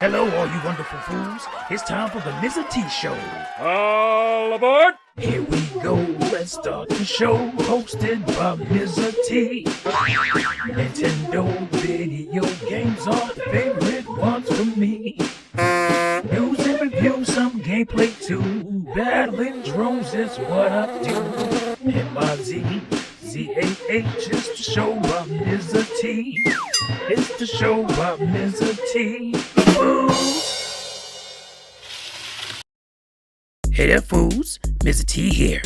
Hello, all you wonderful fools. It's time for the Mizzah Tee Show. All aboard! Here we go, let's start the show. Hosted by Mizzah Tee. Nintendo video games are the favorite ones for me. News and reviews, some gameplay too. Battling drones is what I do. MIZZAH is the show by Mizzah Tee. It's the show by Mizzah Tee. Hey there, fools. Mizzah Tee here,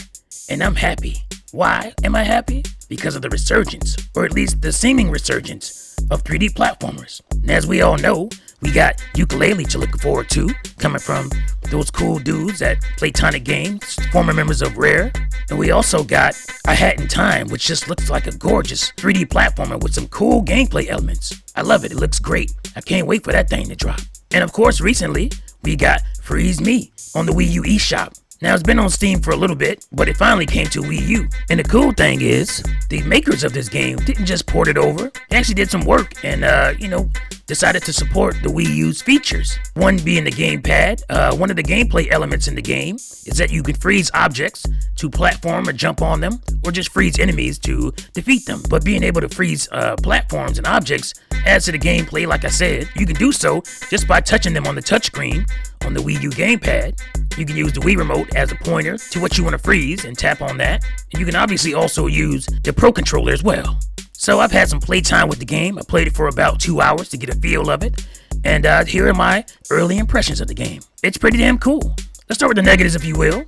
and I'm happy. Why am I happy? Because of the resurgence, or at least the seeming resurgence, of 3D platformers. And as we all know, we got Ukulele to look forward to, coming from those cool dudes at Platonic Games, former members of Rare. And we also got A Hat in Time, which just looks like a gorgeous 3D platformer with some cool gameplay elements. I love it. It looks great. I can't wait for that thing to drop. And of course, recently, we got Freeze Me on the Wii U eShop. Now, it's been on Steam for a little bit, but it finally came to Wii U. And the cool thing is, the makers of this game didn't just port it over. They actually did some work and, decided to support the Wii U's features. One being the gamepad. One of the gameplay elements in the game is that you can freeze objects to platform or jump on them, or just freeze enemies to defeat them. But being able to freeze platforms and objects adds to the gameplay. Like I said, you can do so just by touching them on the touchscreen on the Wii U gamepad. You can use the Wii Remote as a pointer to what you want to freeze and tap on that. And you can obviously also use the Pro Controller as well. So I've had some playtime with the game. I played it for about 2 hours to get a feel of it. And here are my early impressions of the game. It's pretty damn cool. Let's start with the negatives, if you will.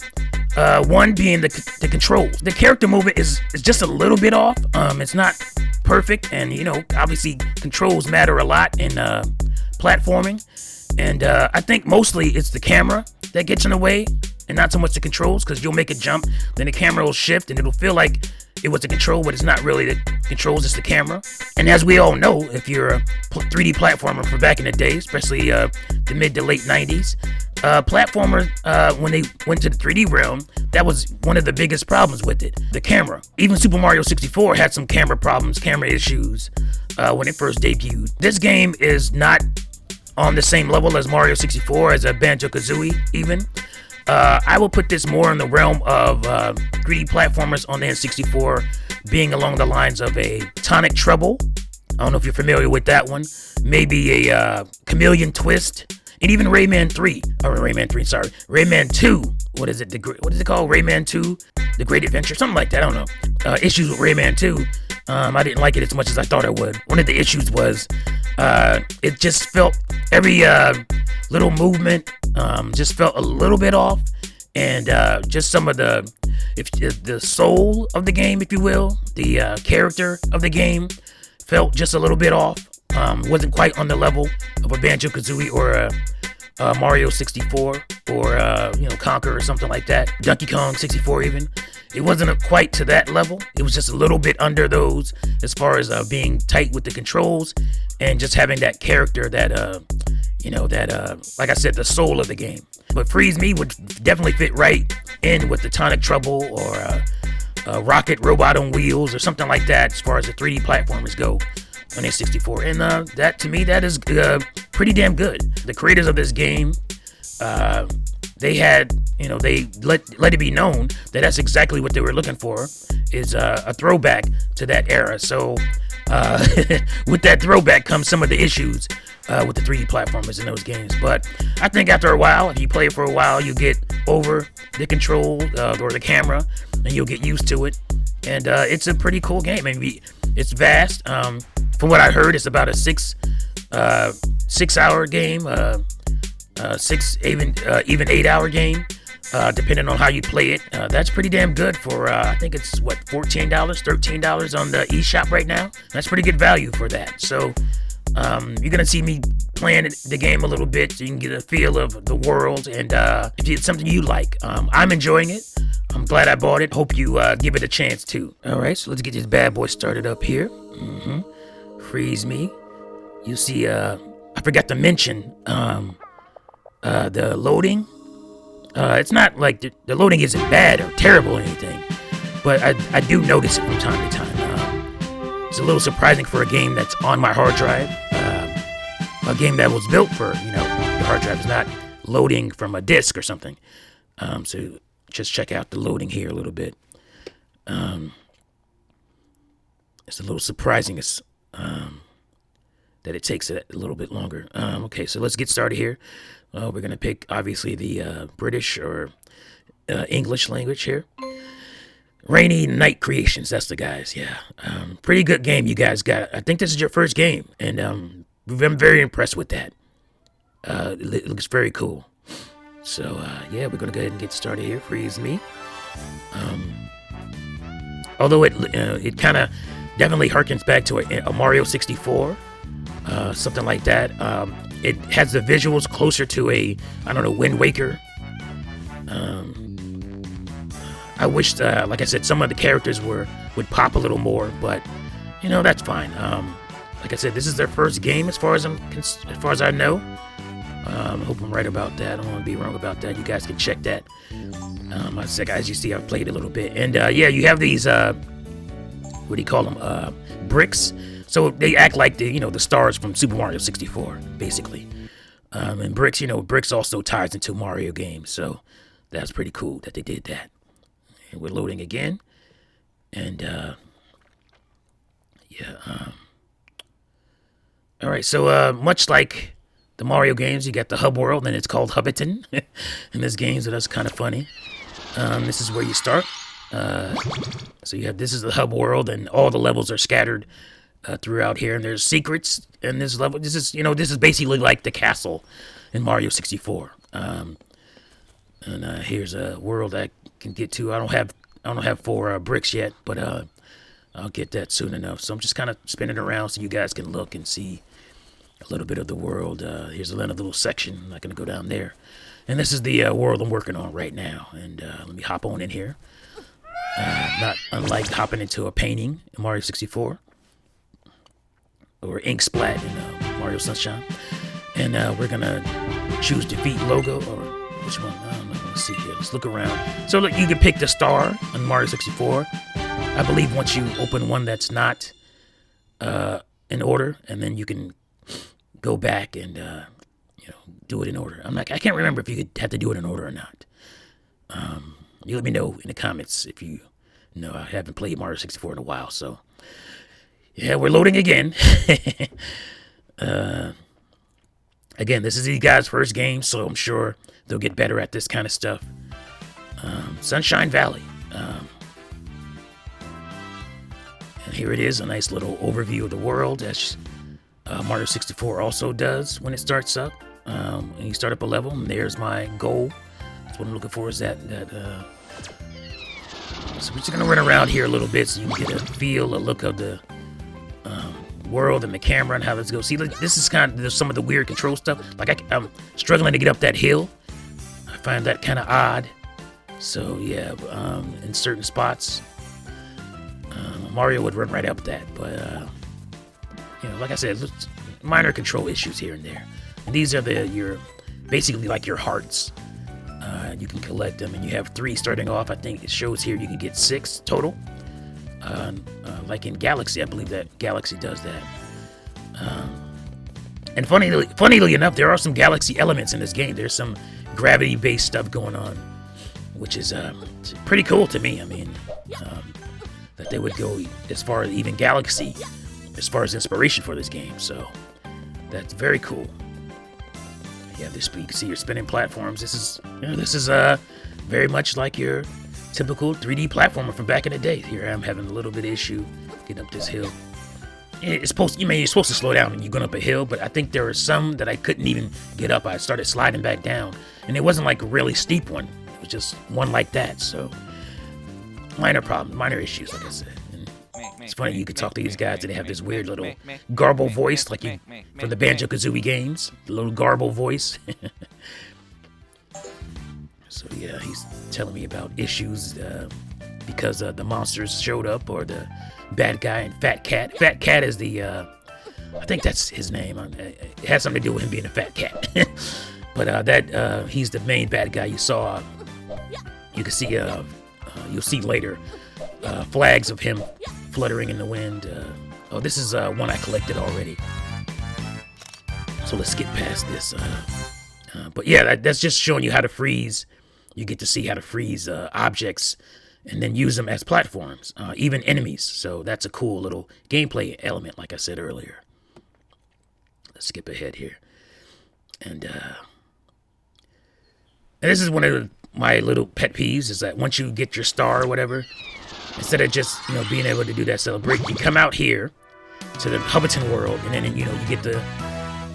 One being the controls. The character movement is just a little bit off. It's not perfect. And, obviously controls matter a lot in platforming. And I think mostly it's the camera that gets in the way and not so much the controls, because you'll make a jump, then the camera will shift and it'll feel like it was the control, but it's not really the controls, it's the camera. And as we all know, if you're a 3D platformer from back in the day, especially the mid to late 90s, platformers, when they went to the 3D realm, that was one of the biggest problems with it, the camera. Even Super Mario 64 had some camera problems, camera issues when it first debuted. This game is not on the same level as Mario 64, as a Banjo-Kazooie even. I will put this more in the realm of 3D platformers on the N64, being along the lines of a Tonic Trouble. I don't know if you're familiar with that one. Maybe a Chameleon Twist, and even Rayman 2. What is it? What is it called? Rayman 2, The Great Adventure, something like that. I don't know. Issues with Rayman 2. I didn't like it as much as I thought I would. One of the issues was it just felt every little movement just felt a little bit off, and just some of the soul of the game, if you will, the character of the game felt just a little bit off. Wasn't quite on the level of a Banjo-Kazooie or a Mario 64 or Conker or something like that. Donkey Kong 64 even. It wasn't quite to that level. It was just a little bit under those as far as being tight with the controls and just having that character that like I said, the soul of the game. But Freeze Me would definitely fit right in with the Tonic Trouble or Rocket Robot on Wheels or something like that as far as the 3D platformers go on N64. And that, to me, that is pretty damn good. The creators of this game, they had, they let it be known that that's exactly what they were looking for, is a throwback to that era. So with that throwback comes some of the issues with the 3D platformers in those games. But I think after a while, if you play it for a while, you get over the control or the camera, and you'll get used to it. And it's a pretty cool game. I mean, it's vast. From what I heard, it's about a 6-hour game, even 8-hour game, depending on how you play it. That's pretty damn good for, I think it's $14, $13 on the eShop right now. That's pretty good value for that. So you're gonna see me playing the game a little bit so you can get a feel of the world, and if it's something you like. I'm enjoying it. I'm glad I bought it. Hope you give it a chance too. Alright, so let's get this bad boy started up here. Freeze Me. You see, I forgot to mention the loading. It's not like the loading isn't bad or terrible or anything, but I do notice it from time to time. It's a little surprising for a game that's on my hard drive. a game that was built for, you know, the hard drive is not loading from a disk or something. So just check out the loading here a little bit. It's a little surprising that it takes a little bit longer. Okay, so let's get started here. We're going to pick, obviously, the British or English language here. Rainy Night Creations, that's the guys, yeah. Pretty good game you guys got. I think this is your first game, and I'm very impressed with that. It looks very cool. So, yeah, we're going to go ahead and get started here. Freeze me. Although it kind of definitely harkens back to a Mario 64, something like that. It has the visuals closer to a, I don't know, Wind Waker. I wish, like I said, some of the characters would pop a little more, but you know, that's fine. Like I said, this is their first game as far as I know. I hope I'm right about that. I don't want to be wrong about that. You guys can check that. As you see, I've played a little bit, and yeah, you have these what do you call them? Bricks. So they act like the stars from Super Mario 64, basically. And bricks, bricks also ties into Mario games, so that's pretty cool that they did that. And we're loading again, and yeah. All right, so much like the Mario games, you got the hub world, and it's called Hubbiton in this game, so that's kind of funny. This is where you start. So this is the hub world, and all the levels are scattered throughout here, and there's secrets in this level. This is basically like the castle in Mario 64. And here's a world I can get to. I don't have 4 bricks yet, but I'll get that soon enough. So I'm just kind of spinning around so you guys can look and see a little bit of the world. Here's another little section. I'm not gonna go down there. And this is the world I'm working on right now. And let me hop on in here. Not unlike hopping into a painting in Mario 64 or ink splat in Mario Sunshine. And we're gonna choose defeat logo, or which one? I don't know. Let's see here. Let's look around. So look, you can pick the star on Mario 64. I believe once you open one that's not in order, and then you can go back and do it in order. I can't remember if you have to do it in order or not. You let me know in the comments if you know. I haven't played Mario 64 in a while, so yeah, we're loading again. Again, this is these guys' first game, so I'm sure they'll get better at this kind of stuff. Sunshine Valley. And here it is, a nice little overview of the world, as Mario 64 also does when it starts up. And you start up a level, and there's my goal. That's what I'm looking for, is that so we're just gonna run around here a little bit so you can get a look of the world and the camera and how this goes. See, look, this is there's some of the weird control stuff. Like I'm struggling to get up that hill. I find that kind of odd. So yeah, in certain spots, Mario would run right up that. But like I said, minor control issues here and there. And these are your basically like your hearts. You can collect them, and you have 3 starting off. I think it shows here you can get 6 total. Like in Galaxy, I believe that Galaxy does that. And funnily enough, there are some Galaxy elements in this game. There's some gravity-based stuff going on, which is pretty cool to me. I mean, that they would go as far as even Galaxy, as far as inspiration for this game. So that's very cool. Yeah, you can see your spinning platforms. This is very much like your typical 3D platformer from back in the day. Here I'm having a little bit of issue getting up this hill. You're supposed to slow down when you're going up a hill, but I think there were some that I couldn't even get up. I started sliding back down, and it wasn't like a really steep one. It was just one like that. So minor problems, minor issues, like I said. And it's funny, you can talk to these guys and they have this weird little garble voice, like from the Banjo-Kazooie games, the little garble voice. So yeah, he's telling me about issues because the monsters showed up, or the bad guy, and Fat Cat. Fat Cat is the, I think that's his name. It has something to do with him being a fat cat. But he's the main bad guy you saw. You can see, you'll see later, flags of him fluttering in the wind. This is one I collected already. So let's skip past this. But yeah, that's just showing you how to freeze. You get to see how to freeze objects and then use them as platforms, even enemies. So that's a cool little gameplay element, like I said earlier. Let's skip ahead here. And this is one of my little pet peeves, is that once you get your star or whatever, instead of just, being able to do that celebration, you come out here to the Hubbardston world, and then, you get the,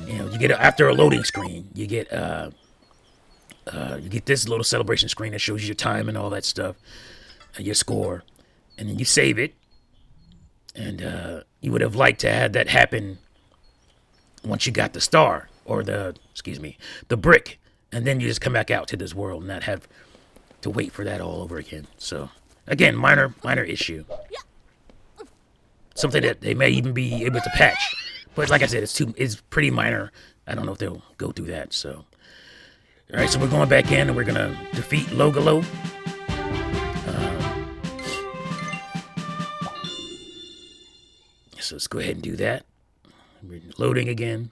you get after a loading screen, you get this little celebration screen that shows you your time and all that stuff, your score, and then you save it. And you would have liked to have that happen once you got the star, or the brick, and then you just come back out to this world and not have to wait for that all over again. So again, minor issue. Something that they may even be able to patch, but like I said, it's pretty minor. I don't know if they'll go through that. So all right, so we're going back in and we're gonna defeat Logalo. So let's go ahead and do that. We're loading again.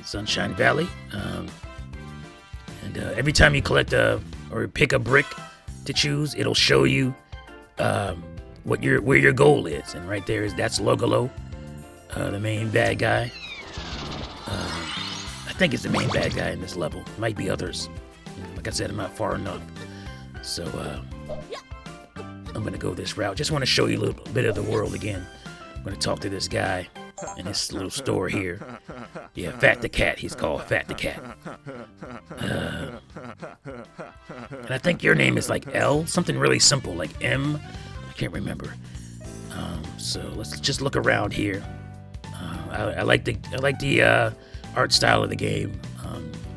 Sunshine Valley. And every time you collect or pick a brick to choose, it'll show you where your goal is. And right there that's Logalo, the main bad guy. I think it's the main bad guy in this level. Might be others. Like I said, I'm not far enough. So I'm going to go this route. Just want to show you a little bit of the world again. I'm going to talk to this guy in this little store here. Yeah, Fat the Cat. He's called Fat the Cat. And I think your name is like L. Something really simple, like M. I can't remember. So let's just look around here. I like the art style of the game.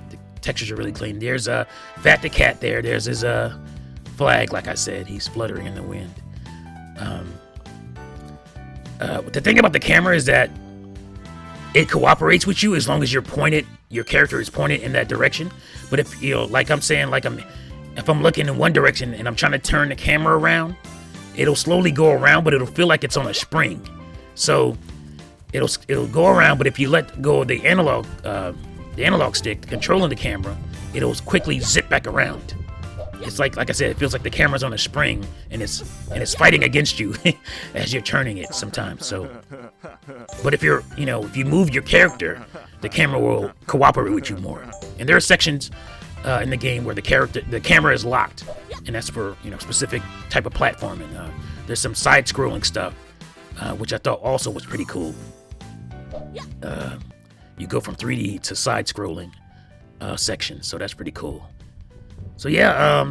The textures are really clean. There's Fat the Cat there. There's his flag, like I said. He's fluttering in the wind. The thing about the camera is that it cooperates with you as long as your character is pointed in that direction. But if like I'm saying, if I'm looking in one direction and I'm trying to turn the camera around, it'll slowly go around, but it'll feel like it's on a spring. So it'll go around, but if you let go of the analog stick controlling the camera, it'll quickly zip back around. It's like I said, it feels like the camera's on a spring and it's fighting against you as you're turning it sometimes. So, but if if you move your character, the camera will cooperate with you more. And there are sections in the game where the camera is locked, and that's for specific type of platforming. There's some side-scrolling stuff, which I thought also was pretty cool. You go from 3D to side-scrolling sections, so that's pretty cool. So yeah,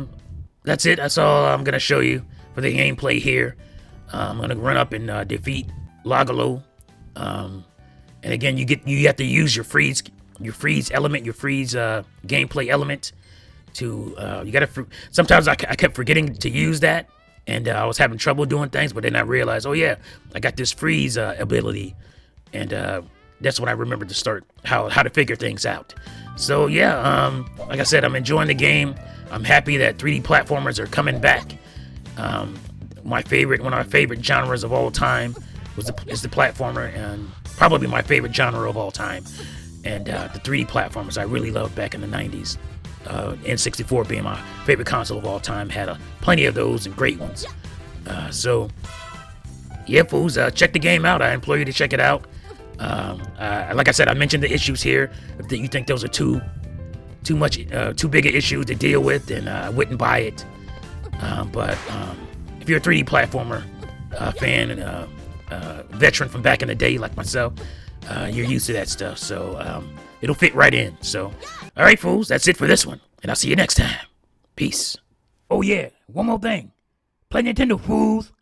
that's it. That's all I'm gonna show you for the gameplay here. I'm gonna run up and defeat Logalo. And again, you have to use your freeze element, your freeze gameplay element to you gotta. Sometimes I kept forgetting to use that, and I was having trouble doing things. But then I realized, oh yeah, I got this freeze ability, and that's when I remembered to start how to figure things out. So yeah, like I said, I'm enjoying the game. I'm happy that 3D platformers are coming back. One of my favorite genres of all time is the platformer, and probably my favorite genre of all time. And the 3D platformers I really loved back in the 90s. N64 being my favorite console of all time, had plenty of those and great ones. So yeah, fools, check the game out. I implore you to check it out. Like I said, I mentioned the issues here. If you think those are too big an issue to deal with, then I wouldn't buy it. But if you're a 3D platformer fan and veteran from back in the day like myself, you're used to that stuff, so it'll fit right in. So, all right, fools, that's it for this one, and I'll see you next time. Peace. Oh yeah, one more thing. Play Nintendo, fools.